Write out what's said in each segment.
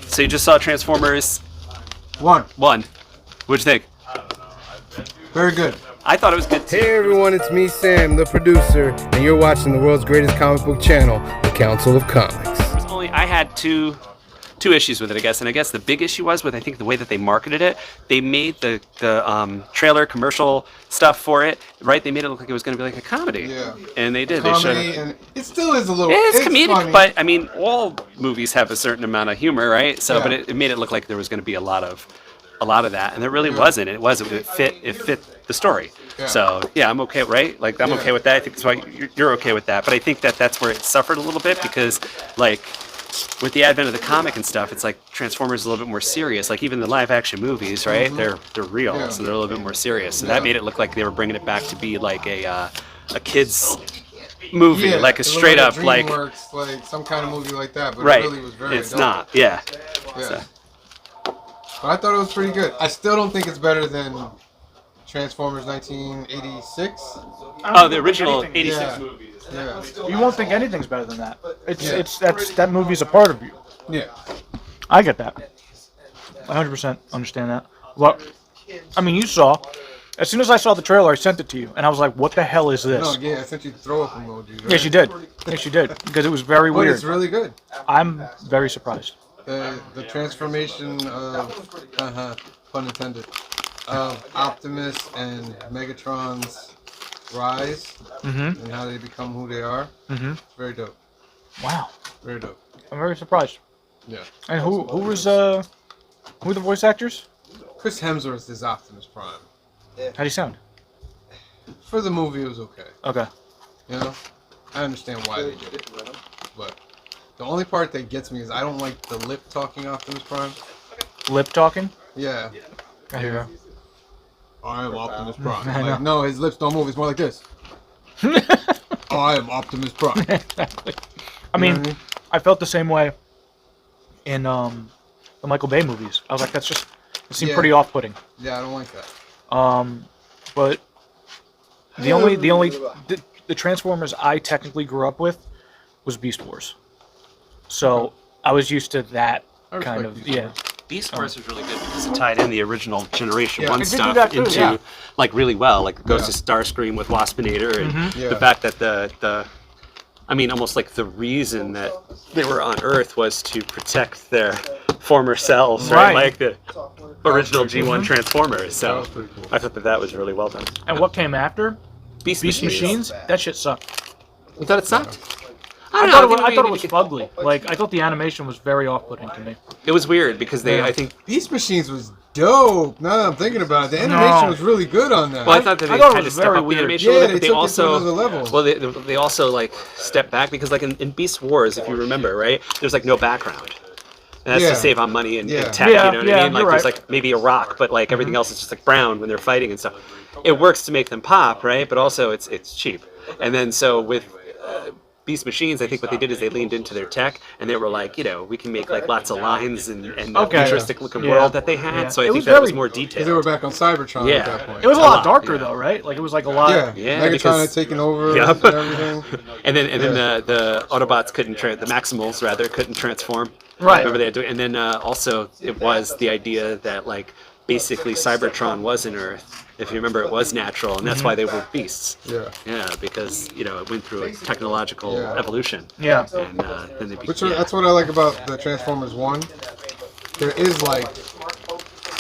So you just saw Transformers One. 1. What'd you think? Very good. I thought it was good too. Hey everyone, it's me, Sam, the producer, and you're watching the world's greatest comic book channel, the Council of Comics. I had two issues with it, I guess, and I guess the big issue was with, I think, the way that they marketed it. They made the trailer commercial stuff for it, right? They made it look like it was going to be like a comedy. Yeah. And they did. Comedy, they showed and it still is a little. it's comedic, funny. but I mean, all movies have a certain amount of humor, right? So, Yeah. but it made it look like there was going to be a lot of that, and there really wasn't. It fit the story. Yeah. So yeah, I'm okay, right? Like I'm okay with that. I think that's why you're okay with that. But I think that's where it suffered a little bit because, like, with the advent of the comic and stuff, it's like Transformers is a little bit more serious. Like even the live action movies, right? They're real, so they're a little bit more serious. So that made it look like they were bringing it back to be like a kids movie, like a straight up like some kind of movie like that. But right. It really was very it's adult. not, yeah. So. But I thought it was pretty good. I still don't think it's better than Transformers 1986. Oh, the original 86 movie. Yeah. You won't think anything's better than that. That movie's a part of you. Yeah. I get that. 100% understand that. Well, I mean, you saw. As soon as I saw the trailer, I sent it to you, and I was like, "What the hell is this?" No, yeah, I sent you throw up emojis. Right? Yes, you did. Yes, you did. Because it was very But weird. it's really good. I'm very surprised. The transformation of, pun intended, of Optimus and Megatron's rise and how they become who they are. Very dope. Wow. Very dope. I'm very surprised. Yeah. And who were the voice actors? Chris Hemsworth is Optimus Prime. How do you sound? For the movie, it was okay. Okay. You know, I understand why they did it, but the only part that gets me is I don't like the lip talking Optimus Prime. Lip talking? Yeah. I hear you. I am Optimus Prime. Like, no, his lips don't move. It's more like this. I am Optimus Prime. Exactly. I mean, I felt the same way in the Michael Bay movies. I was like, it seemed pretty off-putting. Yeah, I don't like that. But the Transformers I technically grew up with was Beast Wars. So I was used to that kind of Beast Wars was really good because it tied in the original Generation 1 It did do stuff that too, into like really well, like Ghost of Starscream with Waspinator and the fact that the I mean, almost like the reason that they were on Earth was to protect their former selves, right? Like the original G1 Transformers. So I thought that was really well done. And what came after? Beast Machines? That shit sucked. You thought it sucked? I thought it was fugly. Like, I thought the animation was very off-putting to me. It was weird because I think Beast Machines was dope. Now that I'm thinking about it, the animation was really good on that. Well, I thought that they kind of stepped up the animation a little bit, but they also they also like stepped back because like in Beast Wars, if you remember, right, there's like no background. And that's to save on money and tech, you know what I mean? Like there's like maybe a rock, but like everything else is just like brown when they're fighting and stuff. It works to make them pop, right? But also it's cheap. And then so with Beast Machines, I think what they did is they leaned into their tech, and they were like, you know, we can make like lots of lines and a futuristic looking world that they had. So I think that was more detailed. They were back on Cybertron at that point. It was a lot darker though, right? Like it was like a lot. Megatron had taken over and everything. and then the Autobots the Maximals rather couldn't transform. Right. Remember they had to, and then also it was the idea that like basically Cybertron was an Earth. If you remember, it was natural, and that's why they were beasts. Yeah, because you know it went through a technological evolution. Yeah, and then they became. That's what I like about the Transformers 1. There is like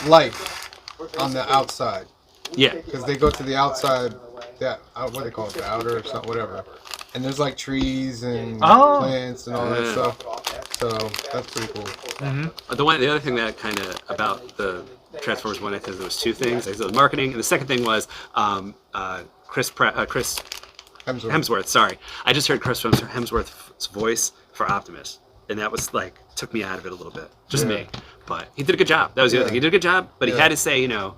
life on the outside. Yeah, because they go to the outside. What do they call it? The outer or something, whatever. And there's like trees and plants and all that stuff. So that's pretty cool. The other thing that kind of about the Transformers 1, I think there was two things. There was marketing, and the second thing was Chris Hemsworth. Sorry, I just heard Chris Hemsworth's voice for Optimus, and that was like took me out of it a little bit. Just me, but he did a good job. That was the other thing. He did a good job, but he had to say, you know,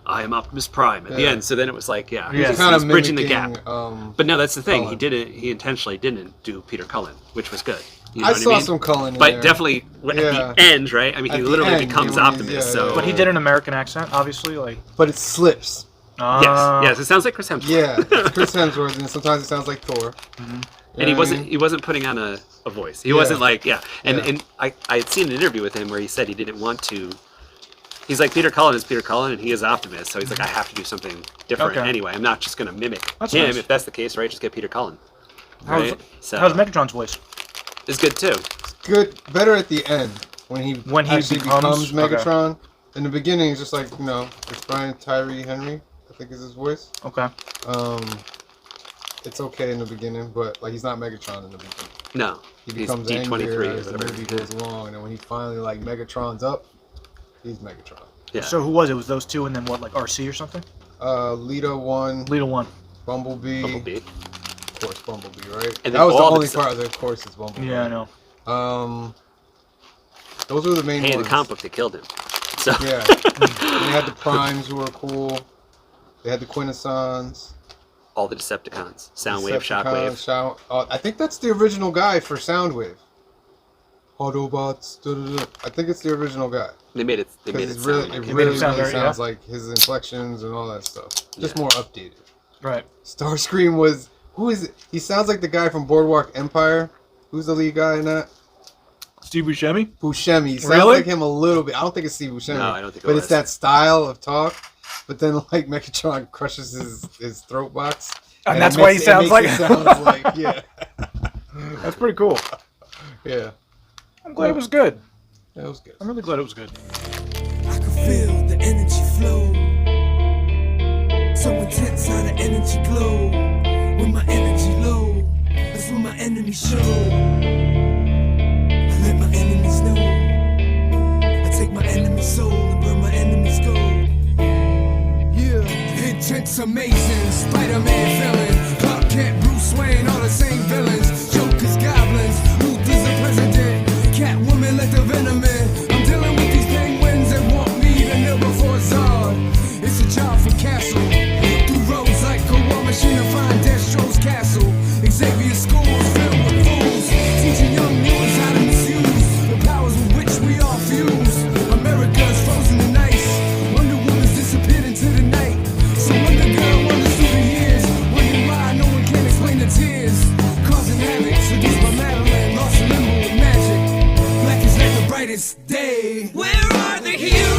I am Optimus Prime at the end. So then it was like, he's kind of bridging the gap. But no, that's the thing. Cullen. He intentionally didn't do Peter Cullen, which was good. You know I what saw I mean? some Cullen in but there. definitely at the end, right? I mean, he literally becomes Optimus. But he did an American accent, obviously, like. But it slips. Yes, it sounds like Chris Hemsworth. Yeah, Chris Hemsworth, and sometimes it sounds like Thor. And he wasn't putting on a voice. He wasn't like, And I had seen an interview with him where he said he didn't want to. He's like, Peter Cullen is Peter Cullen, and he is Optimus. So he's like, I have to do something different anyway. I'm not just going to mimic him. Nice. If that's the case, right? Just get Peter Cullen. Right? How's Megatron's voice? It's good too. Good, better at the end when he actually becomes Megatron. Okay. In the beginning, it's just like, it's Brian Tyree Henry, I think is his voice. Okay. It's okay in the beginning, but like he's not Megatron in the beginning. No. He becomes angrier as the movie goes along, and then when he finally like Megatron's up, he's Megatron. Yeah. So who was it? Was those two, and then what, like RC or something? Lita 1. Bumblebee. Of course, Bumblebee, right? And that was the only part of the course is Bumblebee. Yeah, I know. Those were the main ones. In the comic book, they killed him. So. Yeah. They had the Primes who were cool. They had the Quintessons. All the Decepticons. Soundwave, Shockwave. I think that's the original guy for Soundwave. Autobots. I think it's the original guy. They made it sounds like his inflections and all that stuff. Just more updated. Right. Starscream was... Who is it? He sounds like the guy from Boardwalk Empire. Who's the lead guy in that? Steve Buscemi? Buscemi. Sounds like him a little bit. I don't think it's Steve Buscemi. No, I don't think it was. But it's that style of talk. But then, like, Megatron crushes his throat box. And that's why he sounds like... yeah. That's pretty cool. Yeah. I'm glad it was good. Yeah, it was good. I'm really glad it was good. I can feel the energy flow. So intense how the energy glow. When my energy low, that's when my enemies show. I let my enemies know. I take my enemy's soul and burn my enemy's gold. Yeah, intent's amazing. Spider-Man villain, Clark Kent, Bruce Wayne, all the same villains. Jokers, goblins, Luther's the president. Catwoman, let the venom in. I'm dealing with these penguins that want me to kneel before Zod. It's a job for Castle. Through roads like a war machine to find Destro's castle. Xavier schools filled with fools, teaching young mutants how to misuse the powers with which we all fuse. America's frozen in ice. Wonder Woman's disappeared into the night. So Wonder Girl wanders through the years, wondering why no one can explain the tears. Causing havoc, seduced by Madeline, lost in limbo with magic. Black is like the brightest day. Where are the heroes?